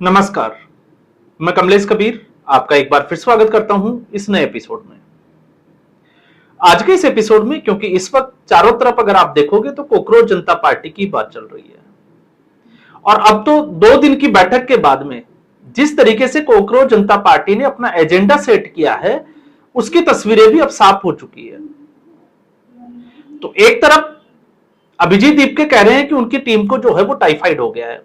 नमस्कार, मैं कमलेश कबीर आपका एक बार फिर स्वागत करता हूं इस नए एपिसोड में। आज के इस एपिसोड में क्योंकि इस वक्त चारों तरफ अगर आप देखोगे तो कोकरोच जनता पार्टी की बात चल रही है और अब तो 2 दिन की बैठक के बाद में जिस तरीके से कोकरोच जनता पार्टी ने अपना एजेंडा सेट किया है उसकी तस्वीरें भी अब साफ हो चुकी है। तो एक तरफ अभिजीत दीपके कह रहे हैं कि उनकी टीम को जो है वो टाइफाइड हो गया है,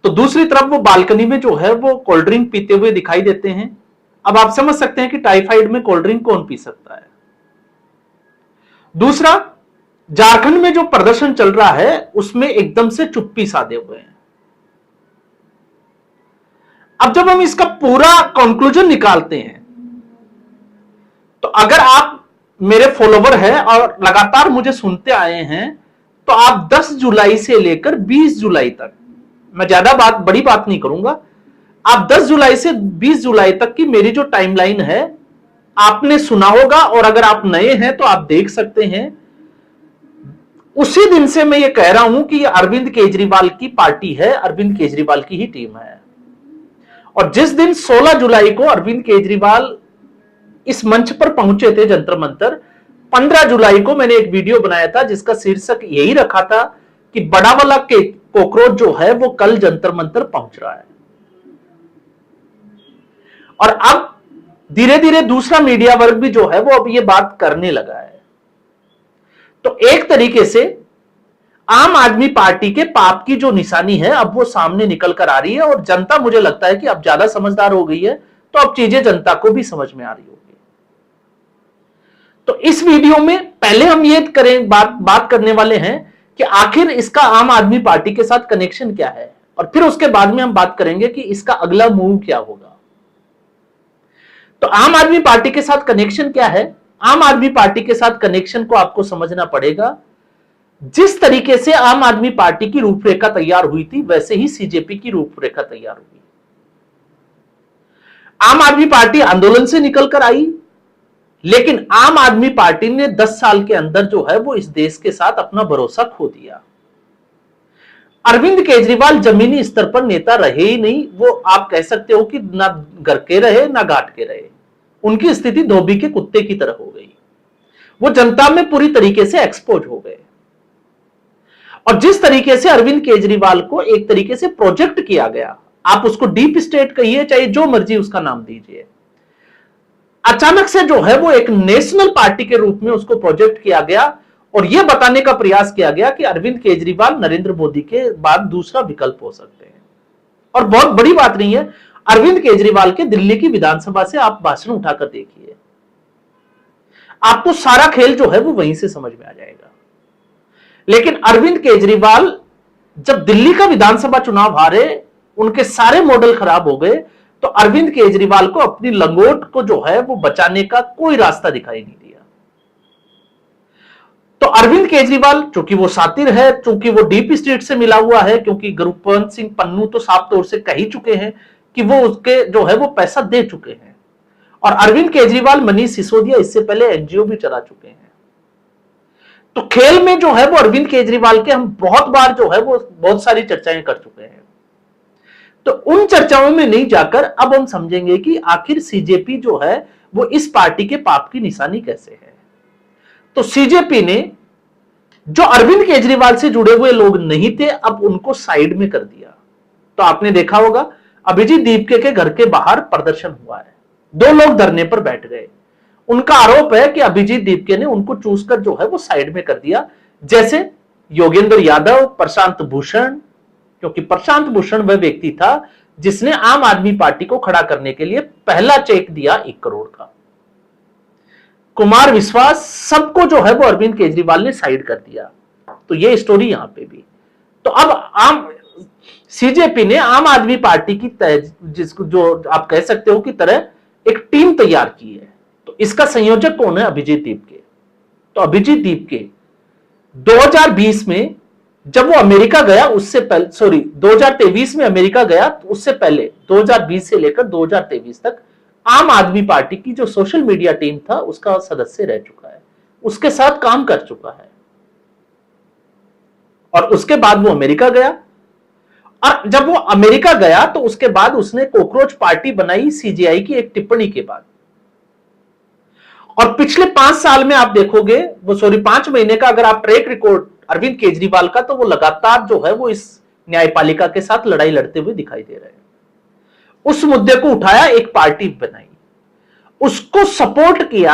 तो दूसरी तरफ वो बालकनी में जो है वो कोल्ड ड्रिंक पीते हुए दिखाई देते हैं। अब आप समझ सकते हैं कि टाइफाइड में कोल्ड ड्रिंक कौन पी सकता है। दूसरा, झारखंड में जो प्रदर्शन चल रहा है उसमें एकदम से चुप्पी साधे हुए हैं। अब जब हम इसका पूरा कंक्लूजन निकालते हैं तो अगर आप मेरे फॉलोवर हैं और लगातार मुझे सुनते आए हैं तो आप 10 जुलाई से लेकर 20 जुलाई तक, मैं ज्यादा बड़ी बात नहीं करूंगा, आप 10 जुलाई से 20 जुलाई तक की मेरी जो टाइमलाइन है आपने सुना होगा और अगर आप नए हैं तो आप देख सकते हैं। उसी दिन से मैं ये कह रहा हूं कि ये अरविंद केजरीवाल की पार्टी है, अरविंद केजरीवाल की ही टीम है। और जिस दिन 16 जुलाई को अरविंद केजरीवाल इस मंच पर पहुंचे थे जंतर मंतर, 15 जुलाई को मैंने एक वीडियो बनाया था जिसका शीर्षक यही रखा था कि बड़ा वाला के कोकरोच जो है वो कल जंतर मंतर पहुंच रहा है। और अब धीरे धीरे दूसरा मीडिया वर्ग भी जो है वो अब ये बात करने लगा है। तो एक तरीके से आम आदमी पार्टी के पाप की जो निशानी है अब वो सामने निकल कर आ रही है और जनता, मुझे लगता है कि अब ज्यादा समझदार हो गई है, तो अब चीजें जनता को भी समझ में आ रही होगी। तो इस वीडियो में पहले हम ये बात करने वाले हैं कि आखिर इसका आम आदमी पार्टी के साथ कनेक्शन क्या है और फिर उसके बाद में हम बात करेंगे कि इसका अगला मूव क्या होगा। तो आम आदमी पार्टी के साथ कनेक्शन क्या है? आम आदमी पार्टी के साथ कनेक्शन को आपको समझना पड़ेगा। जिस तरीके से आम आदमी पार्टी की रूपरेखा तैयार हुई थी वैसे ही सीजेपी की रूपरेखा तैयार हुई। आम आदमी पार्टी आंदोलन से निकलकर आई, लेकिन आम आदमी पार्टी ने 10 साल के अंदर जो है वो इस देश के साथ अपना भरोसा खो दिया। अरविंद केजरीवाल जमीनी स्तर पर नेता रहे ही नहीं, वो आप कह सकते हो कि ना घर के रहे ना घाट के रहे। उनकी स्थिति धोबी के कुत्ते की तरह हो गई। वो जनता में पूरी तरीके से एक्सपोज हो गए। और जिस तरीके से अरविंद केजरीवाल को एक तरीके से प्रोजेक्ट किया गया, आप उसको डीप स्टेट कहिए चाहे जो मर्जी उसका नाम दीजिए, अचानक से जो है वो एक नेशनल पार्टी के रूप में उसको प्रोजेक्ट किया गया और यह बताने का प्रयास किया गया कि अरविंद केजरीवाल नरेंद्र मोदी के बाद दूसरा विकल्प हो सकते हैं। और बहुत बड़ी बात नहीं है, अरविंद केजरीवाल के दिल्ली की विधानसभा से आप भाषण उठाकर देखिए, आपको सारा खेल जो है वो वहीं से समझ में आ जाएगा। लेकिन अरविंद केजरीवाल जब दिल्ली का विधानसभा चुनाव हारे, उनके सारे मॉडल खराब हो गए, तो अरविंद केजरीवाल को अपनी लंगोट को जो है वो बचाने का कोई रास्ता दिखाई नहीं दिया। तो अरविंद केजरीवाल, चूंकि वो सातिर है, चूंकि वो डीप स्टेट से मिला हुआ है, क्योंकि गुरप्रीत सिंह पन्नू तो साफ तौर से कह ही चुके हैं कि वो उसके जो है वो पैसा दे चुके हैं। और अरविंद केजरीवाल मनीष सिसोदिया इससे पहले एनजीओ भी चला चुके हैं। तो खेल में जो है वो अरविंद केजरीवाल के हम बहुत बार जो है वो बहुत सारी चर्चाएं कर चुके हैं। तो उन चर्चाओं में नहीं जाकर अब हम समझेंगे कि आखिर सीजेपी जो है वो इस पार्टी के पाप की निशानी कैसे है। तो सीजेपी ने जो अरविंद केजरीवाल से जुड़े हुए लोग नहीं थे अब उनको साइड में कर दिया। तो आपने देखा होगा अभिजीत दीपके के घर के बाहर प्रदर्शन हुआ है, 2 लोग धरने पर बैठ गए। उनका आरोप है कि अभिजीत दीपके ने उनको चूस कर जो है वो साइड में कर दिया, जैसे योगेंद्र यादव, प्रशांत भूषण, क्योंकि प्रशांत भूषण वह व्यक्ति था जिसने आम आदमी पार्टी को खड़ा करने के लिए पहला चेक दिया 1 करोड़ का। कुमार विश्वास, सबको जो है वो अरविंद केजरीवाल ने साइड कर दिया। तो ये स्टोरी यहां पे भी। तो अब सीजेपी ने आम आदमी पार्टी की जिसको जो आप कह सकते हो कि तरह एक टीम तैयार की है। तो इसका संयोजक कौन है? अभिजीत दीपके। तो अभिजीत दीपके 2020 में जब वो अमेरिका गया, उससे पहले 2023 में अमेरिका गया, तो उससे पहले 2020 से लेकर 2023 तक आम आदमी पार्टी की जो सोशल मीडिया टीम था उसका सदस्य रह चुका है, उसके साथ काम कर चुका है। और उसके बाद वो अमेरिका गया। और जब वो अमेरिका गया तो उसके बाद उसने कॉकरोच पार्टी बनाई सीजेआई की एक टिप्पणी के बाद। और पिछले 5 साल में आप देखोगे, वो 5 महीने का अगर आप ट्रैक रिकॉर्ड अरविंद केजरीवाल का, तो वो लगातार जो है वो इस न्यायपालिका के साथ लड़ाई लड़ते हुए दिखाई दे रहे हैं। उस मुद्दे को उठाया, एक पार्टी बनाई, उसको सपोर्ट किया।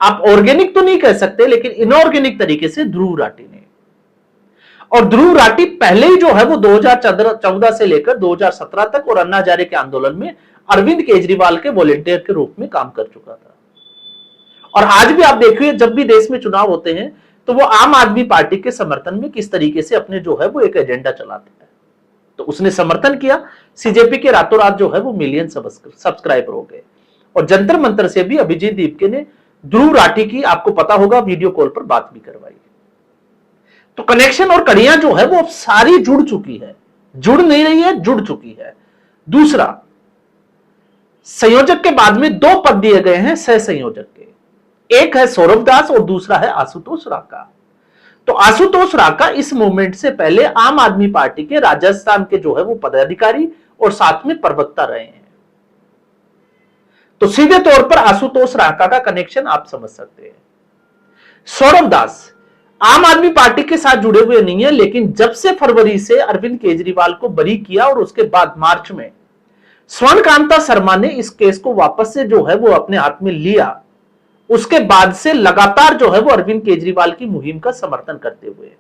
आप ऑर्गेनिक तो नहीं कह सकते, लेकिन इनऑर्गेनिक तरीके से ध्रुव राठी ने। और ध्रुव राठी पहले ही जो है वो 2014 से लेकर 2017 तक और अन्ना हजारे के आंदोलन में अरविंद केजरीवाल के वॉलंटियर के रूप में काम कर चुका था। और आज भी आप देखिए, जब भी देश में चुनाव होते हैं तो वो आम आदमी पार्टी के समर्थन में किस तरीके से अपने जो है वो एक एजेंडा चलाते हैं। तो उसने समर्थन किया, सीजेपी के रातों रात जो है वो मिलियन सब्सक्राइबर हो गए। और जंतर मंतर से भी अभिजीत दीपके ने ध्रुव राठी की, आपको पता होगा, वीडियो कॉल पर बात भी करवाई। तो कनेक्शन और कड़ियां जो है वो अब सारी जुड़ चुकी है, जुड़ नहीं रही है, जुड़ चुकी है। दूसरा, संयोजक के बाद में 2 पद दिए गए हैं सह संयोजक के, एक है सौरभ दास और दूसरा है आशुतोष राका। तो आशुतोष राका इस मूवमेंट से पहले आम आदमी पार्टी के राजस्थान के जो है वो पदाधिकारी और साथ में प्रवक्ता रहे हैं। तो सीधे तौर पर आशुतोष राका का कनेक्शन आप समझ सकते हैं। सौरभ दास आम आदमी पार्टी के साथ जुड़े हुए नहीं है, लेकिन जब से फरवरी से अरविंद केजरीवाल को बरी किया और उसके बाद मार्च में स्वर्णकांता शर्मा ने इस केस को वापस से जो है वो अपने हाथ में लिया, उसके बाद से लगातार जो है वो अरविंद केजरीवाल की मुहिम का समर्थन करते हुए।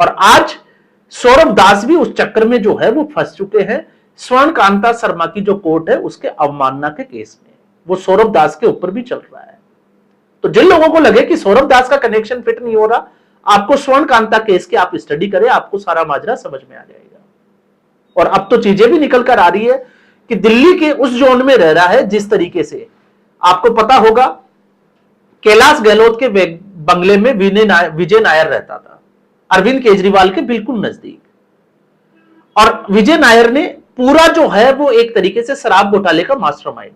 और आज सौरभ दास भी उस चक्कर में जो है वो फंस चुके हैं। स्वर्णकांता शर्मा की जो कोर्ट है उसके अवमानना के केस में वो सौरभ दास के ऊपर भी चल रहा है। तो जिन लोगों को लगे कि सौरभ दास का कनेक्शन फिट नहीं हो रहा, आपको स्वर्णकांता केस की आप स्टडी करें, आपको सारा माजरा समझ में आ जाएगा। और अब तो चीजें भी निकल कर आ रही है कि दिल्ली के उस जोन में रह रहा है जिस तरीके से, आपको पता होगा, कैलाश गहलोत के बंगले में विजय नायर रहता था, अरविंद केजरीवाल के बिल्कुल नजदीक। और विजय नायर ने पूरा जो है वो एक तरीके से शराब घोटाले का मास्टरमाइंड।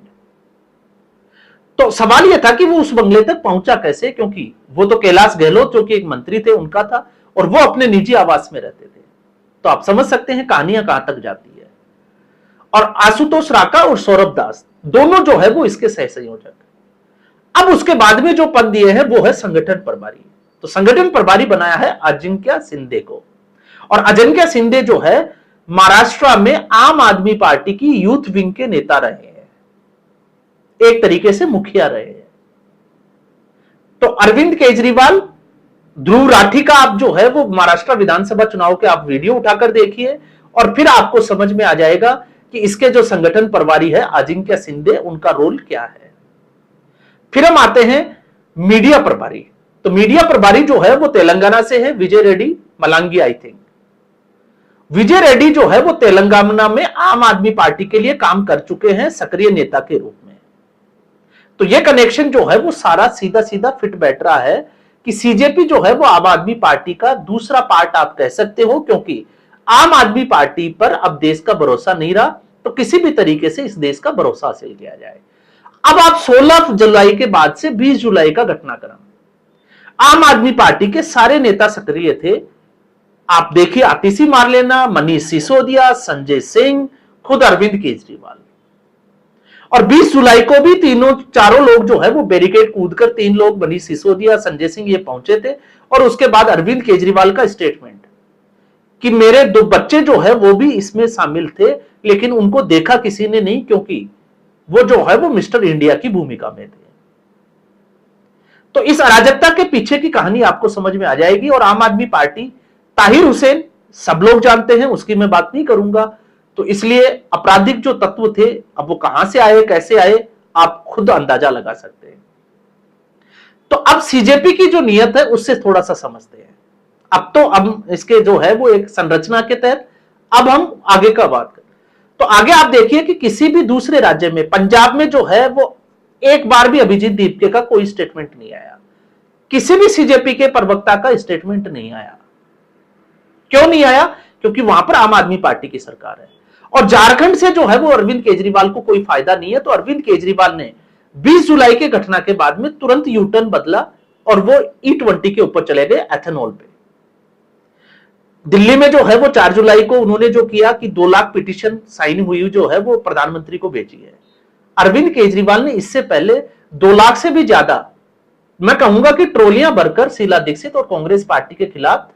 तो सवाल यह था कि वो उस बंगले तक पहुंचा कैसे, क्योंकि वो तो कैलाश गहलोत जो कि एक मंत्री थे उनका था और वो अपने निजी आवास में रहते थे। तो आप समझ सकते हैं कहानियां कहां तक जाती है। और आशुतोष राका और सौरभ दास दोनों जो है वो इसके सह संयोजक। अब उसके बाद में जो पद दिए हैं वो है संगठन प्रभारी। तो संगठन प्रभारी बनाया है अजिंक्य शिंदे को। और अजिंक्य शिंदे जो है महाराष्ट्र में आम आदमी पार्टी की यूथ विंग के नेता रहे हैं, एक तरीके से मुखिया रहे हैं। तो अरविंद केजरीवाल, ध्रुव राठी का आप जो है वो महाराष्ट्र विधानसभा चुनाव के आप वीडियो उठाकर देखिए और फिर आपको समझ में आ जाएगा कि इसके जो संगठन प्रभारी है अजिंक्य शिंदे, उनका रोल क्या है। फिर हम आते हैं मीडिया प्रभारी। तो मीडिया प्रभारी जो है वो तेलंगाना से है, विजय रेड्डी मलांगी आई थिंक। विजय रेड्डी जो है वो तेलंगाना में आम आदमी पार्टी के लिए काम कर चुके हैं सक्रिय नेता के रूप में। तो ये कनेक्शन जो है वो सारा सीधा सीधा फिट बैठ रहा है कि सीजेपी जो है वो आम आदमी पार्टी का दूसरा पार्ट आप कह सकते हो, क्योंकि आम आदमी पार्टी पर अब देश का भरोसा नहीं रहा, तो किसी भी तरीके से इस देश का भरोसा हासिल किया जाए। अब आप 16 जुलाई के बाद से 20 जुलाई का घटनाक्रम, आम आदमी पार्टी के सारे नेता सक्रिय थे। आप देखिए, आतिशी मार लेना, मनीष सिसोदिया, संजय सिंह, खुद अरविंद केजरीवाल। और 20 जुलाई को भी चारों लोग जो है वो बैरिकेड कूदकर, 3 लोग, मनीष सिसोदिया, संजय सिंह, ये पहुंचे थे। और उसके बाद अरविंद केजरीवाल का स्टेटमेंट कि मेरे 2 बच्चे जो है वो भी इसमें शामिल थे, लेकिन उनको देखा किसी ने नहीं, क्योंकि वो जो है वो मिस्टर इंडिया की भूमिका में थे। तो इस अराजकता के पीछे की कहानी आपको समझ में आ जाएगी। और आम आदमी पार्टी, ताहिर हुसैन सब लोग जानते हैं, उसकी मैं बात नहीं करूंगा। तो इसलिए आपराधिक जो तत्व थे, अब वो कहां से आए, कैसे आए, आप खुद अंदाजा लगा सकते हैं। तो अब सीजेपी की जो नियत है उससे थोड़ा सा समझते हैं। अब इसके जो है वो एक संरचना के तहत अब हम आगे का बात करें। तो आगे आप देखिए कि किसी भी दूसरे राज्य में, पंजाब में जो है वो एक बार भी अभिजीत दीपके का कोई स्टेटमेंट नहीं आया, किसी भी सीजेपी के प्रवक्ता का स्टेटमेंट नहीं आया। क्यों नहीं आया? क्योंकि वहां पर आम आदमी पार्टी की सरकार है। और झारखंड से जो है वो अरविंद केजरीवाल को कोई फायदा नहीं है। तो अरविंद केजरीवाल ने 20 जुलाई के घटना के बाद में तुरंत यू टर्न बदला और वो E20 के ऊपर चले गए, एथेनॉल पे। दिल्ली में जो है वो 4 जुलाई को उन्होंने जो किया कि 2 लाख पिटीशन साइन हुई जो है वो प्रधानमंत्री को भेजी है। अरविंद केजरीवाल ने इससे पहले 2 लाख से भी ज्यादा, मैं कहूंगा कि ट्रोलियां भरकर शीला दीक्षित और कांग्रेस पार्टी के खिलाफ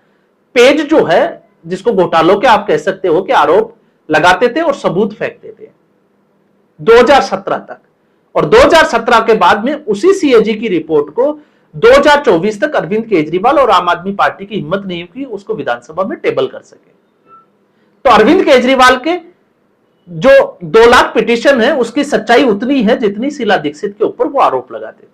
पेज जो है, जिसको घोटालों के आप कह सकते हो कि आरोप लगाते थे और सबूत फेंकते थे 2017 तक। और 2017 के बाद में उसी सीएजी की रिपोर्ट को 2024 तक अरविंद केजरीवाल और आम आदमी पार्टी की हिम्मत नहीं हुई उसको विधानसभा में टेबल कर सके। तो अरविंद केजरीवाल के जो 2 लाख पिटीशन है उसकी सच्चाई उतनी है जितनी शीला दीक्षित के ऊपर वो आरोप लगाते थे,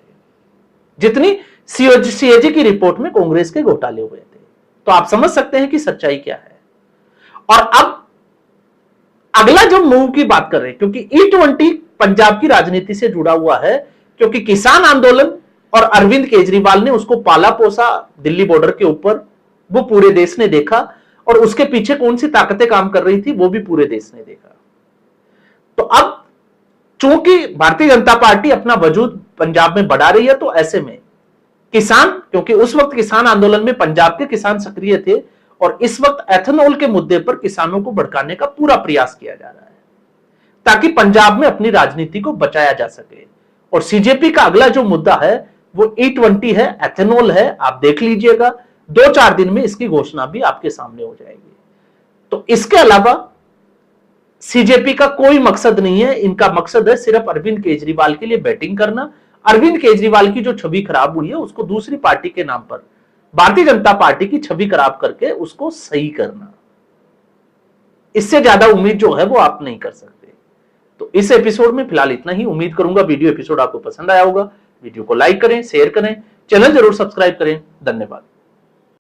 जितनी सीएजी की रिपोर्ट में कांग्रेस के घोटाले हुए थे। तो आप समझ सकते हैं कि सच्चाई क्या है। और अब अगला जो मूव की बात कर रहे हैं, क्योंकि E20 पंजाब की राजनीति से जुड़ा हुआ है, क्योंकि किसान आंदोलन और अरविंद केजरीवाल ने उसको पाला पोसा दिल्ली बॉर्डर के ऊपर, वो पूरे देश ने देखा, और उसके पीछे कौन सी ताकतें काम कर रही थी वो भी पूरे देश ने देखा। तो अब चूंकि भारतीय जनता पार्टी अपना वजूद पंजाब में बढ़ा रही है, तो ऐसे में किसान, क्योंकि उस वक्त किसान आंदोलन में पंजाब के किसान सक्रिय थे, और इस वक्त एथेनॉल के मुद्दे पर किसानों को भड़काने का पूरा प्रयास किया जा रहा है ताकि पंजाब में अपनी राजनीति को बचाया जा सके। और सीजेपी का अगला जो मुद्दा है वो E20 है, एथेनॉल है। आप देख लीजिएगा 2-4 दिन में इसकी घोषणा भी आपके सामने हो जाएगी। तो इसके अलावा सीजेपी का कोई मकसद नहीं है, इनका मकसद है सिर्फ अरविंद केजरीवाल के लिए बैटिंग करना। अरविंद केजरीवाल की जो छवि खराब हुई है उसको दूसरी पार्टी के नाम पर, भारतीय जनता पार्टी की छवि खराब करके उसको सही करना। इससे ज्यादा उम्मीद जो है वो आप नहीं कर सकते। तो इस एपिसोड में फिलहाल इतना ही। उम्मीद करूंगा वीडियो एपिसोड आपको पसंद आया होगा। वीडियो को लाइक करें, शेयर करें, चैनल जरूर सब्सक्राइब करें। धन्यवाद।